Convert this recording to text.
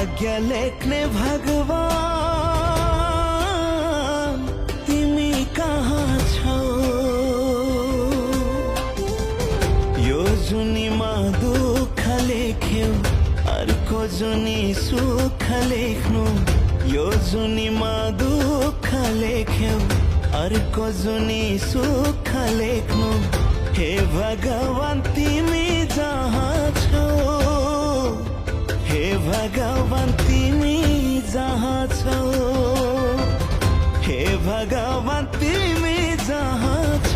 भाग्य लेखने भगवान तिमी कहाँ छौ यो जुनीमा दुःख लेख्यौ अर्को जुनी सुख लेख्नु यो जुनीमा दुःख लेख्यौ अर्को जुनी सुख लेख्नु हे भगवान तिमी जहाँ छौ हे भगवान तिमी जहाँ छौ हे भगवान तिमी जहाँ छौ